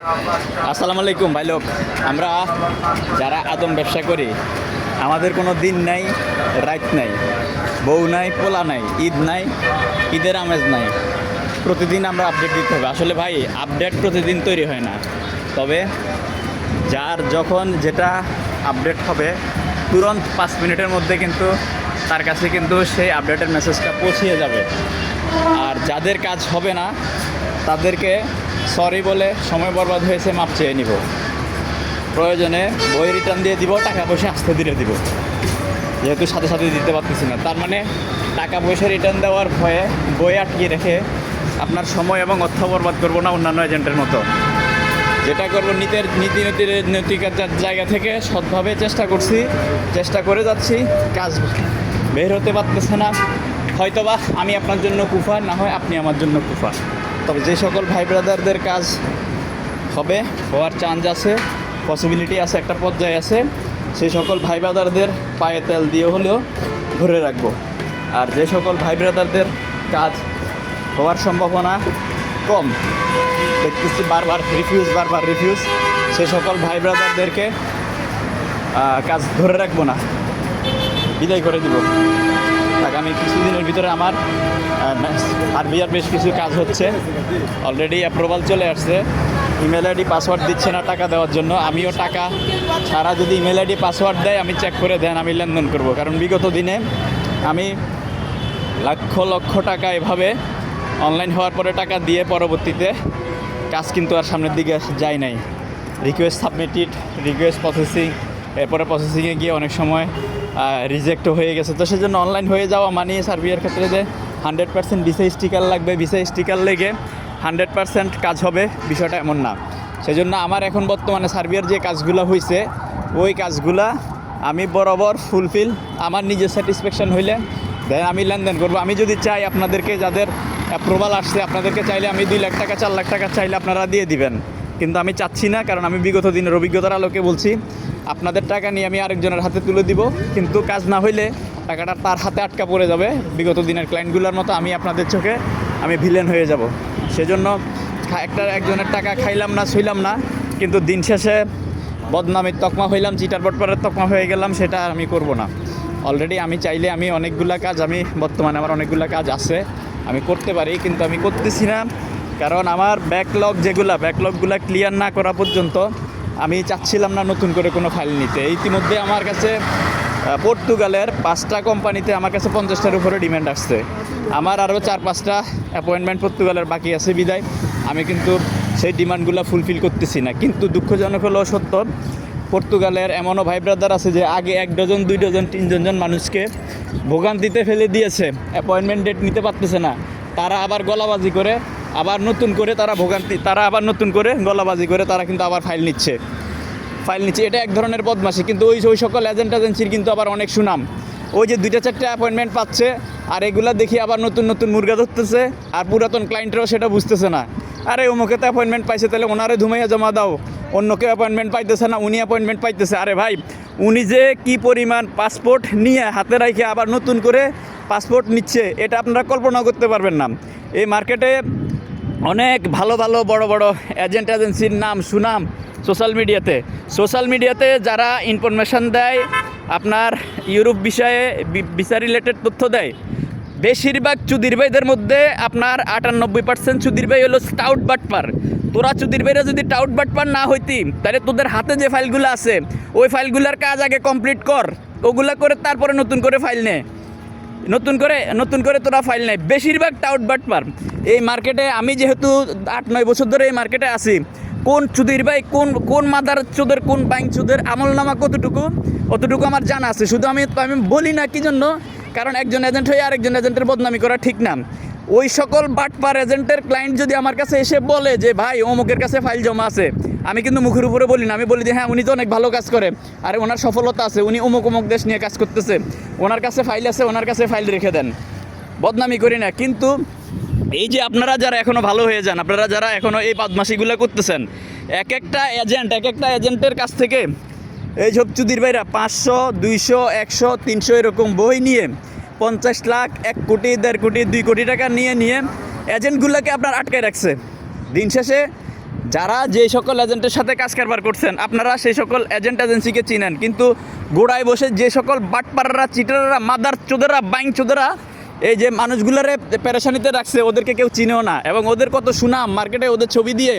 আসসালামু আলাইকুম ভাই লোক। আমরা যারা আদম ব্যবসা করি আমাদের কোনো দিন নাই, রাত নাই, বউ নাই, পোলা নাই, ঈদ নাই, ঈদের আমেজ নাই। প্রতিদিন আমরা আপডেট দিতে হবে। আসলে ভাই আপডেট প্রতিদিন তৈরি হয় না, তবে যার যখন যেটা আপডেট হবে তুরন্ত 5 মিনিটের মধ্যে কিন্তু তার কাছে কিন্তু সেই আপডেটের মেসেজটা পৌঁছিয়ে যাবে। আর যাদের কাজ হবে না তাদেরকে সরি বলে সময় বরবাদ হয়েছে মাপ চেয়ে নিব। প্রয়োজনে বই রিটার্ন দিয়ে দিব, টাকা পয়সা আস্তে ধীরে দিব, যেহেতু সাথে সাথে দিতে পারতেছি না। তার মানে টাকা পয়সা রিটার্ন দেওয়ার ভয়ে বই আটকিয়ে রেখে আপনার সময় এবং অর্থ বরবাদ করবো না অন্যান্য এজেন্টের মতো। যেটা করবো নৈতিকতার জায়গা থেকে সৎভাবে চেষ্টা করে যাচ্ছি। কাজ বের হতে পারতেছে না, হয়তোবা আমি আপনার জন্য কুফা, না হয় আপনি আমার জন্য কুফা। তবে যে সকল ভাই ব্রাদারদের কাজ হওয়ার চান্স আছে, পসিবিলিটি আছে, একটা পর্যায়ে আছে, সেই সকল ভাই ব্রাদারদের পায়ে তেল দিয়ে হলেও ধরে রাখবো। আর যে সকল ভাই ব্রাদারদের কাজ হওয়ার সম্ভাবনা কম, দেখতেছি বারবার রিফিউজ, সেই সকল ভাই ব্রাদারদেরকে কাজ ধরে রাখবো না, বিদায় করে দিব। আগামী কিছুদিনের ভিতরে আমার আরবিআর বেশ কিছু কাজ হচ্ছে, অলরেডি অ্যাপ্রুভাল চলে আসছে। ইমেল আইডি পাসওয়ার্ড দিচ্ছে না টাকা দেওয়ার জন্য। আমিও টাকা ছাড়া যদি ইমেল আইডি পাসওয়ার্ড দেয় আমি চেক করে দেন, আমি লেনদেন করব। কারণ বিগত দিনে আমি লক্ষ টাকা এভাবে অনলাইন হওয়ার পরে টাকা দিয়ে পরবর্তীতে কাজ কিন্তু আর সামনের দিকে যায় নাই। রিকোয়েস্ট সাবমিটেড, রিকোয়েস্ট প্রসেসিং, এরপরে প্রসেসিংয়ে গিয়ে অনেক সময় রিজেক্টও হয়ে গেছে। তো সেজন্য অনলাইন হয়ে যাওয়া মানে সার্বিয়ার ক্ষেত্রে যে 100% ভিসা স্টিকার লাগবে, ভিসা স্টিকার লেগে 100% কাজ হবে, বিষয়টা এমন না। সেজন্য আমার এখন বর্তমানে সার্বিয়ার যে কাজগুলো হয়েছে ওই কাজগুলা আমি বরাবর ফুলফিল, আমার নিজের স্যাটিসফ্যাকশন হইলে দেন আমি লেনদেন করবো। আমি যদি চাই আপনাদেরকে, যাদের অ্যাপ্রুভাল আসছে আপনাদেরকে চাইলে আমি 2 লাখ টাকা 4 লাখ টাকা চাইলে আপনারা দিয়ে দিবেন, কিন্তু আমি চাচ্ছি না। কারণ আমি বিগত দিনের অভিজ্ঞতার আলোকে বলছি, আপনাদের টাকা নিয়ে আমি আরেকজনের হাতে তুলে দিব, কিন্তু কাজ না হইলে টাকাটা তার হাতে আটকা পড়ে যাবে। বিগত দিনের ক্লায়েন্টগুলোর মতো আমি আপনাদের চোখে আমি ভিলেন হয়ে যাব। সেজন্য একজনের টাকা খাইলাম না, ছুইলাম না, কিন্তু দিন শেষে বদনামের তকমা হইলাম, চিটার বটপারের তকমা হয়ে গেলাম, সেটা আমি করব না। অলরেডি আমি চাইলে আমি অনেকগুলা কাজ, বর্তমানে আমার অনেকগুলা কাজ আছে, আমি করতে পারি, কিন্তু আমি করতেছি না। কারণ আমার ব্যাকলগগুলো ক্লিয়ার না করা পর্যন্ত আমি চাচ্ছিলাম না নতুন করে কোনো ফাইল নিতে। ইতিমধ্যে আমার কাছে পর্তুগালের 5টা কোম্পানিতে আমার কাছে 50টার উপরে ডিমান্ড আসছে। আমার আরও 4-5টা অ্যাপয়েন্টমেন্ট পর্তুগালের বাকি আছে, বিদায় আমি কিন্তু সেই ডিমান্ডগুলো ফুলফিল করতেছি না। কিন্তু দুঃখজনক হলেও সত্য, পর্তুগালের এমনও ভাই ব্রাদার আছে যে আগে 1 ডজন 2 ডজন 3 জন মানুষকে ভোগান্তিতে ফেলে দিয়েছে, অ্যাপয়েন্টমেন্ট ডেট নিতে পারতেছে না। তারা আবার গলাবাজি করে আবার নতুন করে গলাবাজি করে তারা কিন্তু আবার ফাইল নিচ্ছে। এটা এক ধরনের বদমাশি। কিন্তু ওই সকল এজেন্সির কিন্তু আবার অনেক সুনাম। ওই যে 2-4টা অ্যাপয়েন্টমেন্ট পাচ্ছে আর এগুলা দেখি আবার নতুন মুরগা ধরতেছে, আর পুরাতন ক্লায়েন্টরাও সেটা বুঝতেছে না। আরে অমুকে তো অ্যাপয়েন্টমেন্ট পাইছে, তাহলে ওনারে ধুমাইয়া জমা দাও। অন্য কেউ অ্যাপয়েন্টমেন্ট পাইতেছে না, উনি অ্যাপয়েন্টমেন্ট পাইতেছে। আরে ভাই, উনি যে কি পরিমাণ পাসপোর্ট নিয়ে হাতে রাখে আবার নতুন করে পাসপোর্ট নিচ্ছে, এটা আপনারা কল্পনা করতে পারবেন না। এই মার্কেটে অনেক ভালো বড় এজেন্সির নাম সুনাম সোশ্যাল মিডিয়াতে যারা ইনফরমেশান দেয়, আপনার ইউরোপ বিষয়ে ভিসা রিলেটেড তথ্য দেয়, বেশিরভাগ চুদির ভাইদের মধ্যে আপনার 98% চুদির ভাই হলো টাউট বাটপার। তোরা চুদির ভাইরা যদি টাউট বাটপার না হইতি, তাহলে তোদের হাতে যে ফাইলগুলো আছে ওই ফাইলগুলোর কাজ আগে কমপ্লিট কর, ওগুলা করে তারপরে নতুন করে ফাইল নে, নতুন করে তোরা ফাইল নেয়। বেশিরভাগ টাউট বাটপার এই মার্কেটে। আমি যেহেতু 8-9 বছর ধরে এই মার্কেটে আছি, কোন চুদির ভাই কোন মাদার চোদের, কোন ব্যাংক চোদের আমলনামা অতটুকু আমার জানা আছে। শুধু আমি বলি না কি জন্য, কারণ একজন এজেন্ট হয়ে আরেকজন এজেন্টের বদনামি করা ঠিক না। ওই সকল বাটপার এজেন্টের ক্লায়েন্ট যদি আমার কাছে এসে বলে যে ভাই অমুকের কাছে ফাইল জমা আছে, আমি কিন্তু মুখের উপরে বলি না, আমি বলি যে হ্যাঁ উনি তো অনেক ভালো কাজ করে, আর ওনার সফলতা আছে, উনি অমুক দেশ নিয়ে কাজ করতেছে, ওনার কাছে ফাইল আছে, ওনার কাছে ফাইল রেখে দেন, বদনামি করি না। কিন্তু এই যে আপনারা যারা এখনও ভালো হয়ে যান, আপনারা যারা এখনও এই বদমাশিগুলো করতেছেন, এক একটা এজেন্টের কাছ থেকে এই সব চুদির ভাইরা 500, 200, 100, 300 এরকম বই নিয়ে 50 লাখ, 1 কোটি, 1.5 কোটি, 2 কোটি টাকা নিয়ে এজেন্টগুলোকে আপনার আটকায় রাখছে। দিন শেষে যারা যে সকল এজেন্টের সাথে কাজ কারবার করছেন আপনারা সেই সকল এজেন্ট এজেন্সিকে চিনেন, কিন্তু গোড়ায় বসে যে সকল বাটপাড়ারা, চিটাররা, মাদার চোদেরা, বাইং চোদেরা এই যে মানুষগুলোরে পেরেশানিতে রাখছে, ওদেরকে কেউ চিনেও না। এবং ওদের কত সুনাম, মার্কেটে ওদের ছবি দিয়ে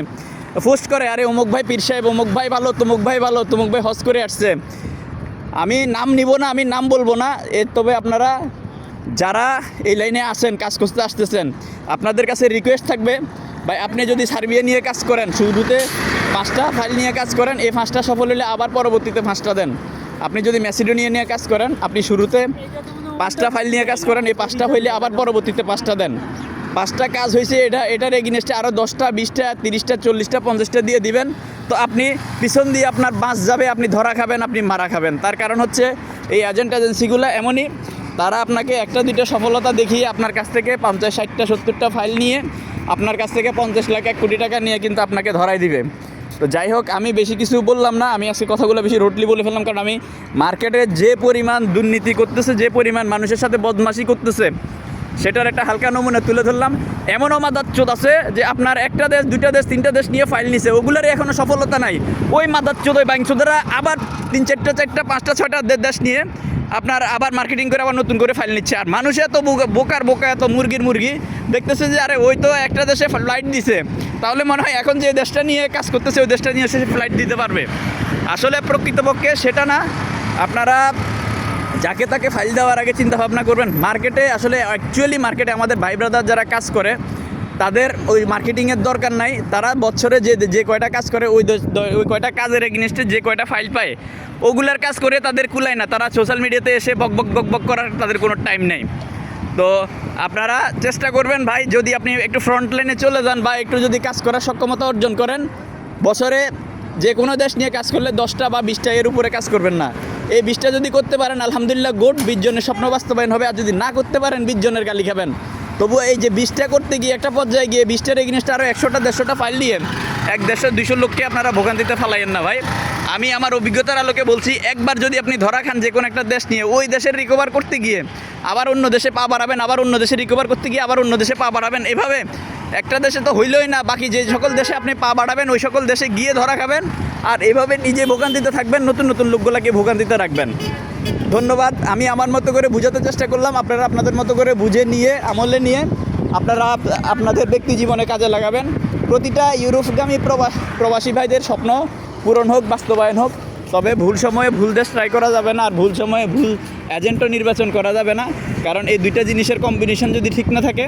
পোস্ট করে, আরে অমুক ভাই পীর সাহেব, অমুক ভাই ভালো, তমুক ভাই ভালো, তমুক ভাই হজ করে আসছে। আমি নাম নিব না, আমি নাম বলবো না, তবে আপনারা যারা এই লাইনে আসেন, কাজ করতে আসতেছেন, আপনাদের কাছে রিকোয়েস্ট থাকবে, ভাই আপনি যদি সার্বিয়া নিয়ে কাজ করেন, শুরুতে 5টা ফাইল নিয়ে কাজ করেন, এই 5টা সফল হলে আবার পরবর্তীতে 5টা দেন। আপনি যদি ম্যাসিডোনিয়া নিয়ে কাজ করেন, আপনি শুরুতে 5টা ফাইল নিয়ে কাজ করেন, এই 5টা হইলে আবার পরবর্তীতে 5টা দেন। 5টা কাজ হয়েছে, এটার এগেইনস্টে আরও 10টা, 20টা, 30টা, 40টা, 50টা দিয়ে দিবেন, তো আপনি পিছন দিয়ে আপনার বাস যাবে, আপনি ধরা খাবেন, আপনি মারা খাবেন। তার কারণ হচ্ছে এই এজেন্ট এজেন্সিগুলো এমনই, তারা আপনাকে 1টা 2টা সফলতা দেখিয়ে আপনার কাছ থেকে 50, 60টা, 70টা ফাইল নিয়ে আপনার কাছ থেকে 50 লাখ, 1 কোটি টাকা নিয়ে কিন্তু আপনাকে ধরাই দিবে। তো যাই হোক, আমি বেশি কিছু বললাম না, আমি আজকে কথাগুলো বেশি রোটলি বলে ফেললাম, কারণ আমি মার্কেটে যে পরিমাণ দুর্নীতি করতেছে, যে পরিমাণ মানুষের সাথে বদমাশি করতেছে, সেটার একটা হালকা নমুনা তুলে ধরলাম। এমনও মাদাচ্চোদ আছে যে আপনার 1টা দেশ, 2টা দেশ, 3টা দেশ নিয়ে ফাইল নিছে, ওগুলোর এখনও সফলতা নাই। ওই মাদাচ্চোদ, ওই ব্যাংকচোদেরা আবার 3, 4টা, 4টা, 5টা, 6টা দেশ নিয়ে আপনার আবার মার্কেটিং করে আবার নতুন করে ফাইল নিচ্ছে। আর মানুষ এত বোকার বোকা, এত মুরগি দেখতেছে যে আরে ওই তো একটা দেশে ফ্লাইট দিছে, তাহলে মনে হয় এখন যে দেশটা নিয়ে কাজ করতেছে ওই দেশটা নিয়ে সে ফ্লাইট দিতে পারবে। আসলে প্রকৃতপক্ষে সেটা না। আপনারা যাকে তাকে ফাইল দেওয়ার আগে চিন্তা ভাবনা করবেন। মার্কেটে আসলে অ্যাকচুয়ালি মার্কেটে আমাদের ভাই ব্রাদার যারা কাজ করে তাদের ওই মার্কেটিংয়ের দরকার নাই। তারা বছরে যে কয়টা কাজ করে ওই কয়টা কাজের এগেইনস্টে যে কয়টা ফাইল পায় ওগুলার কাজ করে তাদের কুলায় না। তারা সোশ্যাল মিডিয়াতে এসে বক বক করার তাদের কোনো টাইম নেই। তো আপনারা চেষ্টা করবেন ভাই, যদি আপনি একটু ফ্রন্ট লাইনে চলে যান বা একটু যদি কাজ করার সক্ষমতা অর্জন করেন, বছরে যে কোনো দেশ নিয়ে কাজ করলে 10টা বা 20টা এর উপরে কাজ করবেন না। এই 20টা যদি করতে পারেন আলহামদুলিল্লাহ গুড, 20 জনের স্বপ্ন বাস্তবায়ন হবে। আর যদি না করতে পারেন 20 জনের গালি খাবেন। তবু এই যে 20টা করতে গিয়ে একটা পর্যায়ে গিয়ে 20টার এগেইনস্টে আরও 100টা 150টা ফাইল নিয়ে 100-200 লোককে আপনারা ভোগান্তিতে ফালাইয়েন না ভাই। আমি আমার অভিজ্ঞতার আলোকে বলছি, একবার যদি আপনি ধরা খান যে কোনো একটা দেশ নিয়ে, ওই দেশের রিকভার করতে গিয়ে আবার অন্য দেশে পা বাড়াবেন, আবার অন্য দেশে রিকভার করতে গিয়ে আবার অন্য দেশে পা বাড়াবেন, এভাবে একটা দেশে তো হইলই না, বাকি যে সকল দেশে আপনি পা বাড়াবেন ওই সকল দেশে গিয়ে ধরা খাবেন। আর এইভাবে নিজে ভোগান্তিতে থাকবেন, নতুন নতুন লোকগুলোকে ভোগান্তিতে রাখবেন। ধন্যবাদ। আমি আমার মতো করে বুঝাতে চেষ্টা করলাম, আপনারা আপনাদের মতো করে বুঝে নিয়ে, আমলে নিয়ে আপনারা আপনাদের ব্যক্তি জীবনে কাজে লাগাবেন। প্রতিটা ইউরোপগামী প্রবাসী ভাইদের স্বপ্ন পূরণ হোক, বাস্তবায়ন হোক। তবে ভুল সময়ে ভুল দেশ ট্রাই করা যাবে না, আর ভুল সময়ে ভুল এজেন্টও নির্বাচন করা যাবে না। কারণ এই দুইটা জিনিসের কম্বিনেশন যদি ঠিক না থাকে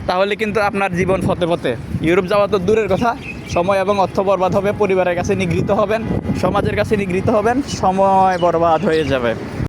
তাহলে কিন্তু আপনার জীবন ফতে ফতে। ইউরোপ যাওয়া তো দূরের কথা, সময় এবং অর্থ বরবাদ হবে, পরিবারের কাছে নিগৃহীত হবেন, সমাজের কাছে নিগৃহীত হবেন, সময় বরবাদ হয়ে যাবে।